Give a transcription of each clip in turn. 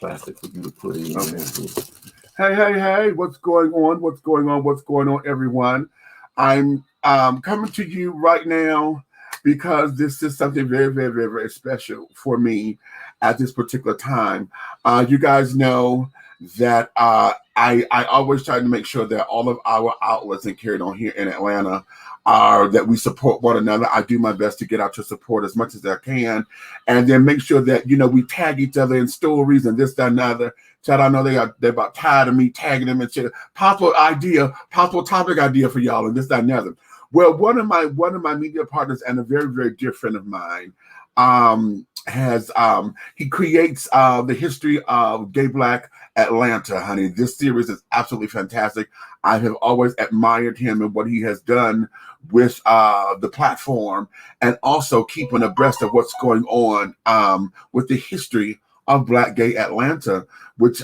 plastic for you to put in. Okay. Hey, what's going on? What's going on, everyone? I'm coming to you right now because this is something very special for me at this particular time. You guys know that I always try to make sure that all of our outlets and carried on here in Atlanta are that we support one another. I do my best to get out to support as much as I can, and then make sure that we tag each other in stories and this, that, and other. Chad, I know they're about tired of me tagging them and shit. Possible topic idea for y'all and this, that, and other. Well, one of my media partners and a very dear friend of mine he creates the history of gay black Atlanta, honey. This series is absolutely fantastic. I have always admired him and what he has done with the platform, and also keeping abreast of what's going on with the history of Black gay Atlanta, which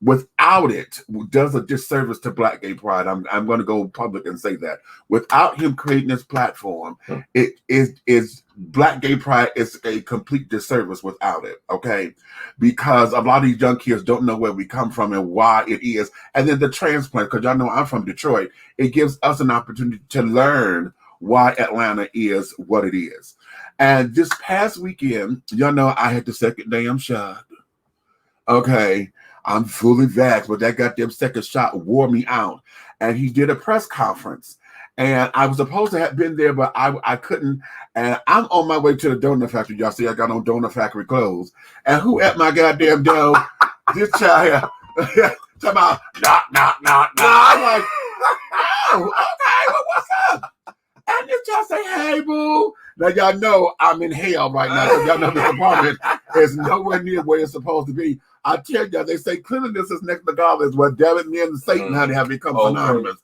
without it does a disservice to Black gay pride. I'm going to go public and say that without him creating this platform, it is Black gay pride is a complete disservice without it. Okay, because a lot of these young kids don't know where we come from and why it is, and then the transplant. Because y'all know I'm from Detroit, it gives us an opportunity to learn why Atlanta is what it is. And this past weekend, y'all know I had the second damn shot. Okay, I'm fully vaxxed, but that goddamn second shot wore me out. And he did a press conference. And I was supposed to have been there, but I couldn't. And I'm on my way to the donut factory. Y'all see I got on donut factory clothes. And who at my goddamn door? This child here. Talking about, knock. I'm like, oh, okay, well, what's up? And this child say, hey, boo. Now, y'all know I'm in hell right now. So y'all know this apartment is nowhere near where it's supposed to be. I tell y'all, they say cleanliness is next to godliness. Well, Devin, me and Satan, honey, have become synonymous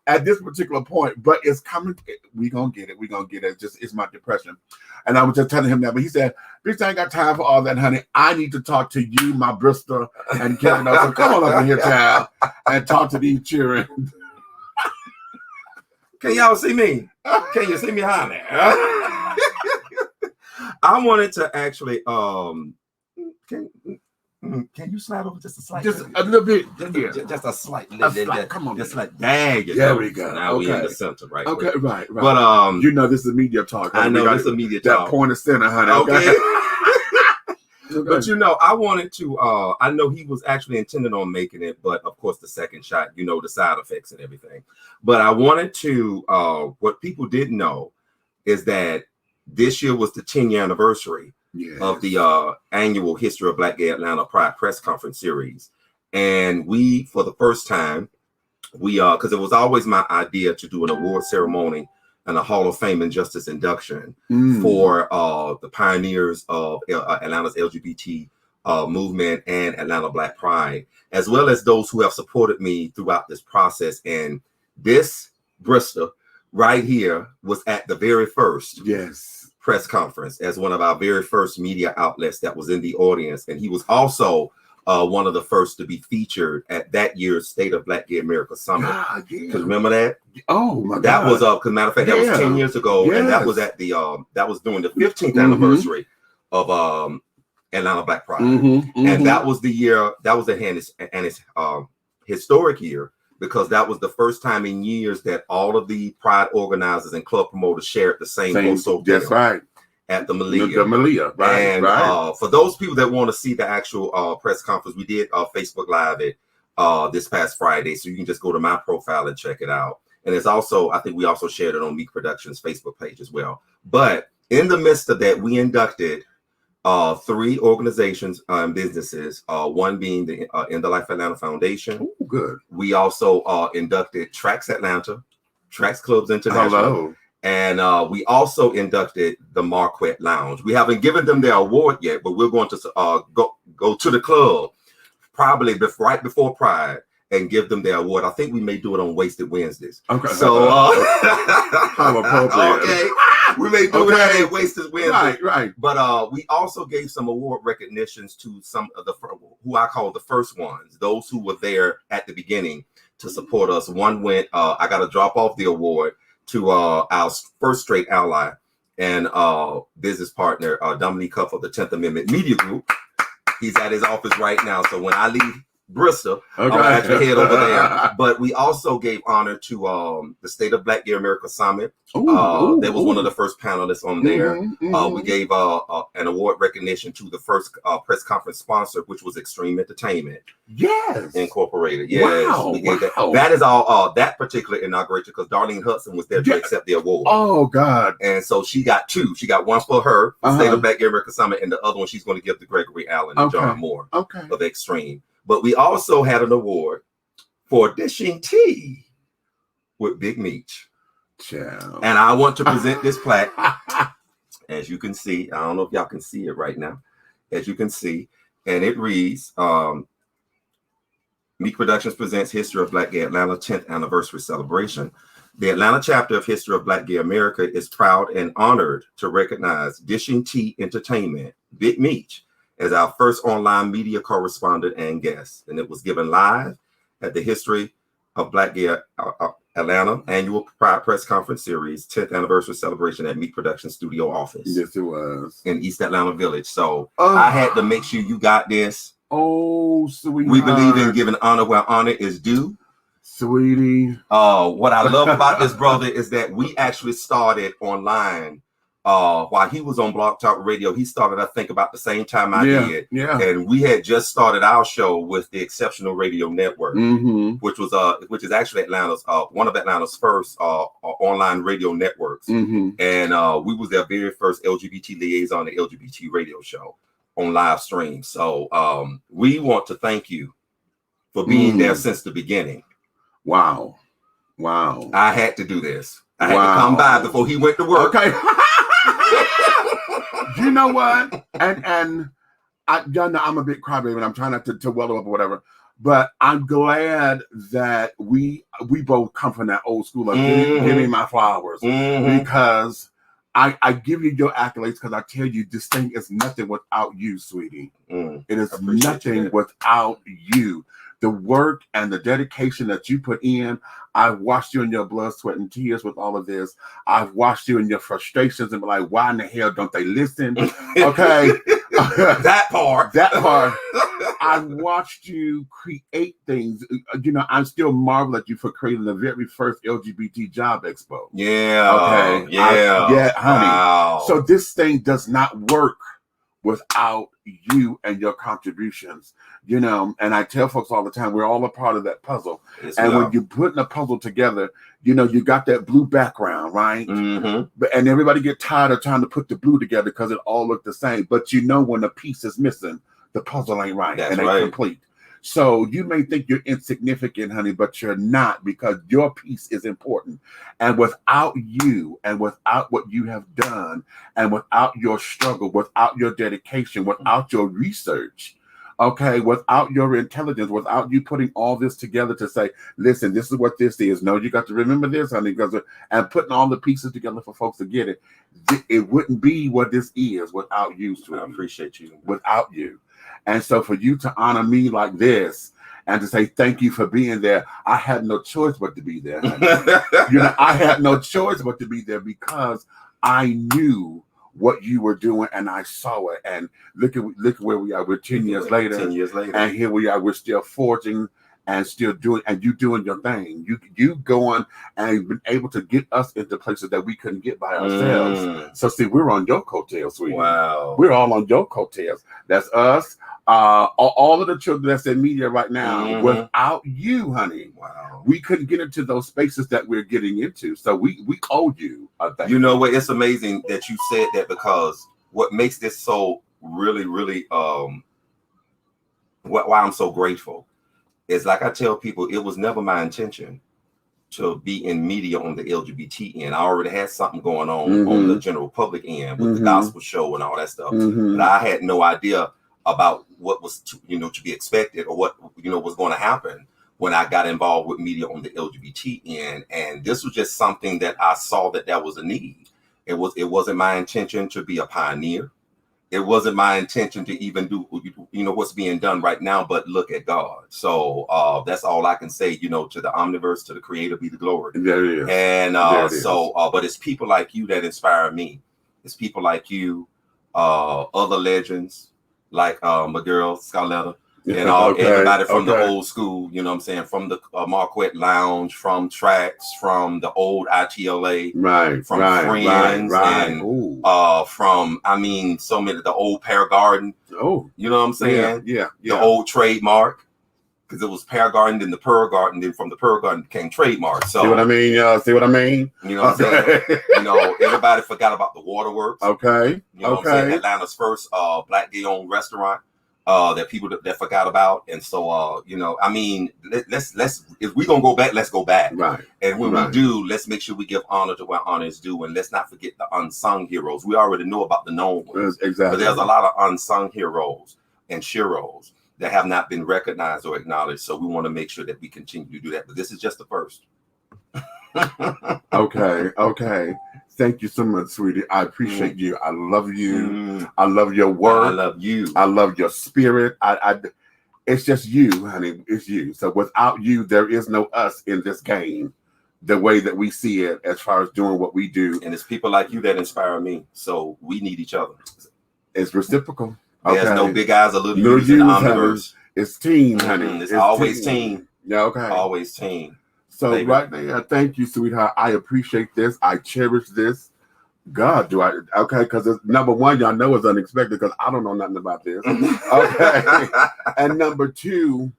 at this particular point. But it's coming. We gonna get it. It's my depression. And I was just telling him that. But he said, bitch, I ain't got time for all that, honey. I need to talk to you, my BRISTAH, and Kevin. So come on up in here, child, and talk to these children. Can y'all see me? Can you see me, honey? I wanted to actually can you slide over just a slight just a little bit, just a slight little, come on, just like dang it. There we go. Now we in the center, right? Okay, right. But this is media talk. I know this is media talk. That point of center, honey. Okay. But I wanted to I know he was actually intending on making it, but of course the second shot, the side effects and everything. But I wanted to what people didn't know is that this year was the 10-year anniversary of the annual History of Black Gay Atlanta Pride press conference series. And we, for the first time, because it was always my idea to do an award ceremony and a Hall of Fame and Justice induction for the pioneers of Atlanta's LGBT movement and Atlanta Black Pride, as well as those who have supported me throughout this process. And this BRISTAH right here was at the very first press conference as one of our very first media outlets that was in the audience. And he was also one of the first to be featured at that year's State of Black Gay America Summit. Because remember that? Oh my God. That was because matter of fact, that was 10 years ago. And that was at the that was during the 15th anniversary of Atlanta Black Pride. And that was the year, that was a historic year, because that was the first time in years that all of the Pride organizers and club promoters shared the same hotel. That's right. At the Malia. Right. And for those people that want to see the actual press conference, we did Facebook Live it this past Friday. So you can just go to my profile and check it out. And it's also, I think we also shared it on Meak Productions Facebook page as well. But in the midst of that, we inducted 3 organizations and businesses, one being the In the Life Atlanta Foundation. Ooh, good. We also inducted Tracks Atlanta, Tracks Clubs International. Hello. And we also inducted the Marquette Lounge. We haven't given them their award yet, but we're going to go to the club probably right before Pride and give them their award. I think we may do it on Wasted Wednesdays. Okay. So how appropriate. Okay. We may do it at Wasted Wednesdays. Right. But we also gave some award recognitions to some of the who I call the first ones, those who were there at the beginning to support us. One went, I got to drop off the award to our first straight ally and business partner, Dominique Huff of the 10th Amendment Media Group. He's at his office right now. So when I leave BRISTAH, I'm gonna actually head over there. But we also gave honor to the State of Black Gay America Summit. That was one of the first panelists on there. We gave an award recognition to the first press conference sponsor, which was Extreme Entertainment. Yes. Incorporated. Yes. Wow. We gave that. That is all that particular inauguration because Darlene Hudson was there to accept the award. Oh God. And so she got two. She got one for her, State of Black Gay America Summit, and the other one she's going to give to Gregory Allen and John Moore of Extreme. But we also had an award for dishing tea with Big Meach. And I want to present this plaque. As you can see, I don't know if y'all can see it right now. As you can see, and it reads, Meak Productions presents History of Black Gay Atlanta 10th Anniversary Celebration. The Atlanta chapter of History of Black Gay America is proud and honored to recognize Dishing Tea Entertainment, Big Meach, as our first online media correspondent and guest. And it was given live at the History of Black Gay Atlanta Annual Press Conference Series 10th Anniversary Celebration at Meak Productions Studio Office. Yes, it was. In East Atlanta Village. So I had to make sure you got this. Oh, sweetie. We believe in giving honor where honor is due. Sweetie. What I love about this brother is that we actually started online while he was on Blog Talk Radio. He started, I think, about the same time I did. Yeah. And we had just started our show with the Exceptional Radio Network, which is actually Atlanta's one of Atlanta's first online radio networks. And we was their very first LGBT liaison, the LGBT radio show on live stream. So we want to thank you for being there since the beginning. Wow. I had to do this. I had to come by before he went to work. Okay. You know what? And y'all know I'm a big crybaby and I'm trying not to well up or whatever. But I'm glad that we both come from that old school of giving my flowers. Because I give you your accolades because I tell you this thing is nothing without you, sweetie. It is nothing without you. The work and the dedication that you put in, I've watched you in your blood, sweat, and tears with all of this. I've watched you in your frustrations and be like, why in the hell don't they listen? Okay. That part. I've watched you create things. You know, I'm still marvel at you for creating the very first LGBT job expo. Yeah. Okay. Yeah, honey. Wow. So this thing does not work without you and your contributions, you know. And I tell folks all the time, we're all a part of that puzzle. Yes, and when you're putting a puzzle together, you know, you got that blue background, right? But and everybody get tired of trying to put the blue together because it all look the same. But you know, when a piece is missing, the puzzle ain't right. That's and ain't complete. So you may think you're insignificant, honey, but you're not, because your piece is important. And without you and without what you have done and without your struggle, without your dedication, without your research, okay, without your intelligence, without you putting all this together to say, listen, this is what this is. No, you got to remember this, honey, because and putting all the pieces together for folks to get it, it wouldn't be what this is without you. I appreciate you. Without you. And so for you to honor me like this and to say thank you for being there, I had no choice but to be there. You know, I had no choice but to be there because I knew what you were doing and I saw it. And look at where we are. We're 10 years later. 10 years later. And here we are. We're still forging and still doing, and you doing your thing. You going and been able to get us into places that we couldn't get by ourselves. So see, we're on your coattails, sweetie. Wow. We're all on your coattails. That's us. All of the children that's in media right now, without you, honey, we couldn't get into those spaces that we're getting into. So we owe you a thing. You know what? It's amazing that you said that, because what makes this so really, really why I'm so grateful is, like I tell people, it was never my intention to be in media on the LGBT end. I already had something going on the general public end with the gospel show and all that stuff. But I had no idea about what was to be expected or what was going to happen when I got involved with media on the LGBT end. And this was just something that I saw that was a need. It wasn't my intention to be a pioneer. It wasn't my intention to even do what's being done right now, but look at God. So that's all I can say, to the omniverse, to the creator be the glory. There it is. And but it's people like you that inspire me. It's people like you, other legends, like my girl Scarletta. And everybody from the old school, you know what I'm saying, from the Marquette Lounge, from Tracks, from the old ITLA, from Friends, and from, I mean, so many, the old Pear Garden. Oh, you know what I'm saying? Yeah. The old Trademark, because it was Pear Garden, then the Pearl Garden, then from the Pearl Garden became Trademark. So, see what I mean, y'all? See what I mean? You know what I'm saying? You know, everybody forgot about the Waterworks. Okay. You know what I'm saying? Atlanta's first black gay-owned restaurant. That people that forgot about, and so you know, I mean, let's if we're gonna go back, let's go back, right? And when we do, let's make sure we give honor to where honor is due, and let's not forget the unsung heroes. We already know about the known ones, exactly, but there's a lot of unsung heroes and sheroes that have not been recognized or acknowledged. So we want to make sure that we continue to do that. But this is just the first. Okay. Thank you so much, sweetie. I appreciate you. I love you. I love your work. I love you. I love your spirit. It's just you, honey. It's you. So without you, there is no us in this game, the way that we see it as far as doing what we do. And it's people like you that inspire me. So we need each other. It's reciprocal. There's no big eyes or little U's in the omniverse. It's team, honey. It's always team. Yeah, okay. Always team. So right there, thank you, sweetheart. I appreciate this. I cherish this. God, do I? Okay, because number one, y'all know it's unexpected because I don't know nothing about this. Okay. And number two,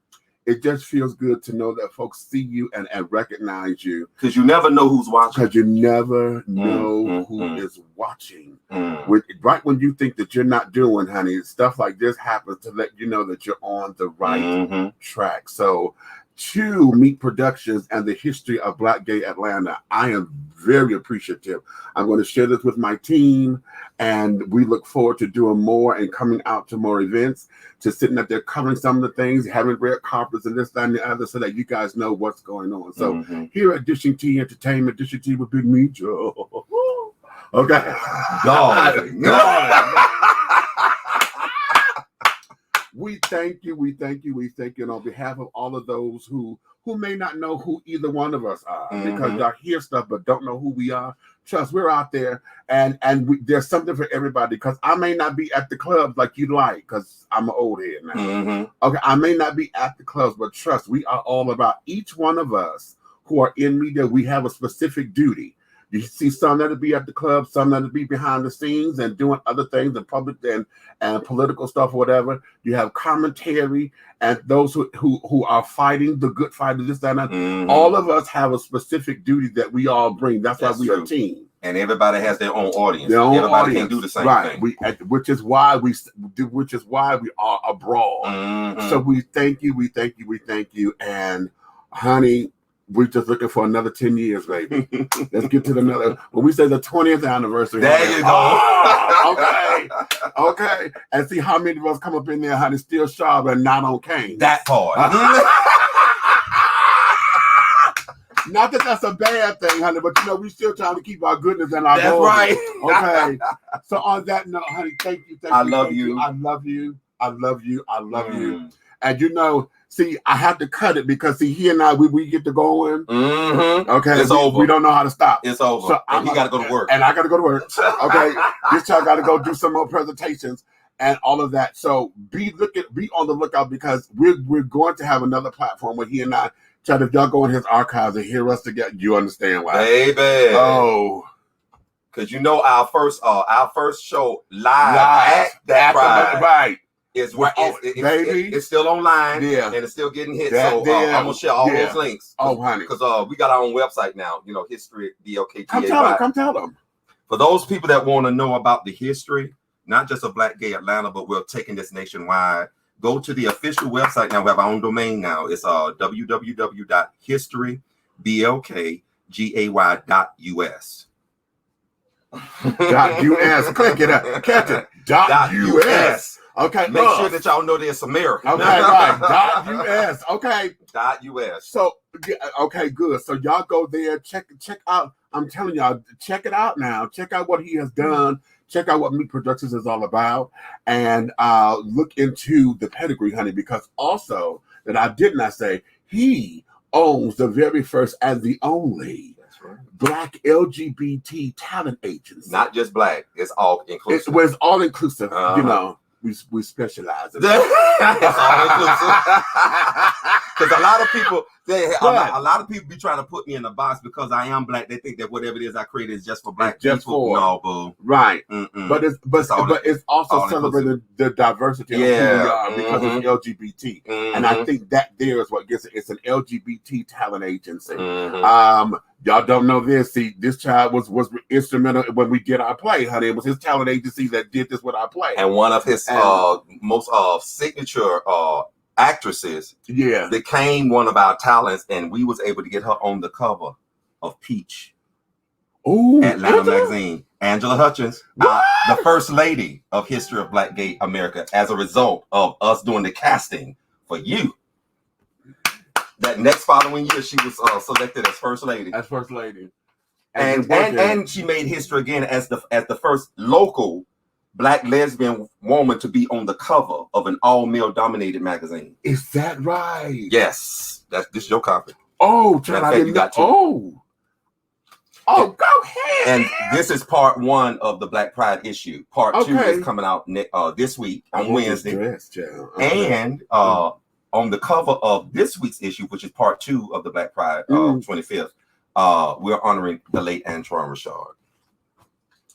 it just feels good to know that folks see you and recognize you. Because you never know who's watching. Because you never know who is watching. Right when you think that you're not doing, honey, stuff like this happens to let you know that you're on the right track. So to Meak Productions and the history of Black Gay Atlanta, I am very appreciative. I'm going to share this with my team, and we look forward to doing more and coming out to more events, to sitting up there covering some of the things, having red carpets and this, that, and the other, so that you guys know what's going on. So here at Dishing Tea Entertainment, Dishing Tea with Big Meach. Okay. God. We thank you. And on behalf of all of those who may not know who either one of us are, because y'all hear stuff but don't know who we are, trust, we're out there, and there's something for everybody, because I may not be at the clubs like you like, because I'm an old head now. Okay, I may not be at the clubs, but trust, we are all about, each one of us who are in media, we have a specific duty. You see some that'll be at the club, some that'll be behind the scenes and doing other things in public and political stuff or whatever. You have commentary and those who are fighting the good fight of this, that, and that. All of us have a specific duty that we all bring. That's why we are a team. And everybody has their own audience. Everybody can do the same thing. Which is why we are abroad. So we thank you. And honey, we're just looking for another 10 years, baby. Let's get to another. When we say the 20th anniversary. There you go. Okay. And see how many of us come up in there, honey, still sharp and not on cane. That part. Not that that's a bad thing, honey, but you know, we still trying to keep our goodness and our That's right. Okay. So on that note, honey, thank you. I love you. I love you. And you know, see, I have to cut it because see, he and I, we get to going. Okay, it's over. We don't know how to stop. It's over. So and you got to go to work. And I got to go to work. Okay, this child got to go do some more presentations and all of that. So be on the lookout, because we're going to have another platform where he and I, Chad, if y'all go in his archives and hear us together, you understand why, baby. Oh. Because you know our first show live at that Pride. Right. It's still online, and it's still getting hit. So I'm gonna share all those links. Oh, honey, because we got our own website now. You know, history BLK. Come tell them. For those people that want to know about the history, not just of Black Gay Atlanta, but we're taking this nationwide. Go to the official website now. We have our own domain now. It's www.historyblkgay.us. .us. Click it up. Catch it. .us. Okay. Make sure that y'all know there's American. Okay, right. .us. Okay. .us. So okay, good. So y'all go there, check out. I'm telling y'all, check it out now. Check out what he has done. Check out what Meak Productions is all about, and look into the pedigree, honey. Because also that I did not say, he owns the very first and the only Black LGBT talent agency. Not just Black, it's all inclusive. It's all inclusive, you know. we specialize in It's all inclusive. Because a lot of people, a lot of people be trying to put me in a box because I am black. They think that whatever it is I created is just for black people. No, boo. Right. Mm-mm. But it's also celebrating the diversity of who we are because it's LGBT. And I think that there is what gets it. It's an LGBT talent agency. Y'all don't know this. See, this child was instrumental when we did our play, honey. It was his talent agency that did this with our play. And one of his most signature actresses became one of our talents, and we was able to get her on the cover of Peach Atlanta magazine. Angela Hutchins, the first lady of History of Black Gay America, as a result of us doing the casting for you. That next following year, she was selected as first lady. As first lady, and she made history again as the first local Black lesbian woman to be on the cover of an all-male dominated magazine. Is that right? Yes, this is your copy. Oh, child, I didn't know. Oh, go ahead. And this is part 1 of the Black Pride issue. Part 2 is coming out this week on Wednesday. And on the cover of this week's issue, which is part 2 of the Black Pride 25th, we're honoring the late Antoine Richard.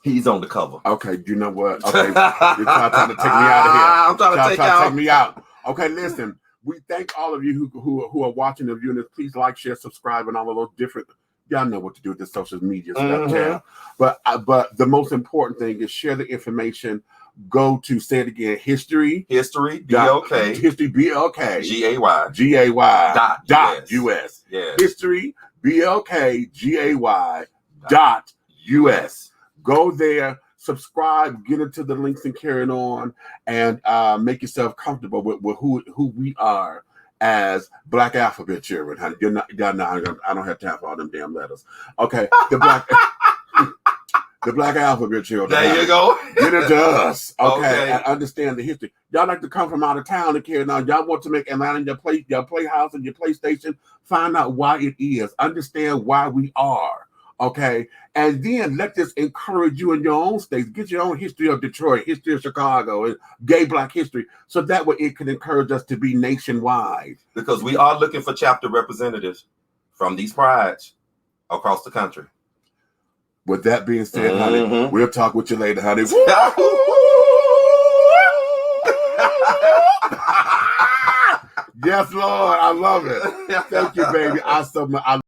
He's on the cover. Okay, you know what? Okay, you're trying to take me out of here. I'm trying to take me out. Okay, listen. We thank all of you who are watching the viewing. Please like, share, subscribe, and all of those different. Y'all know what to do with the social media stuff, yeah. But the most important thing is share the information. Go to, say it again, history BLK GAY.US. Yeah. History BLK GAY.US. Go there, subscribe, get into the links and carrying on, and make yourself comfortable with who we are as Black alphabet children, honey. I don't have time for all them damn letters. Okay, the Black alphabet children. There you go. Get into us, okay, and understand the history. Y'all like to come from out of town and carry on. Y'all want to make Atlanta your playhouse and your PlayStation. Find out why it is. Understand why we are. Okay, and then let this encourage you in your own states. Get your own history of Detroit, history of Chicago, and gay Black history, so that way it can encourage us to be nationwide. Because we are looking for chapter representatives from these prides across the country. With that being said, honey, we'll talk with you later, honey. Yes, Lord, I love it. Thank you, baby. I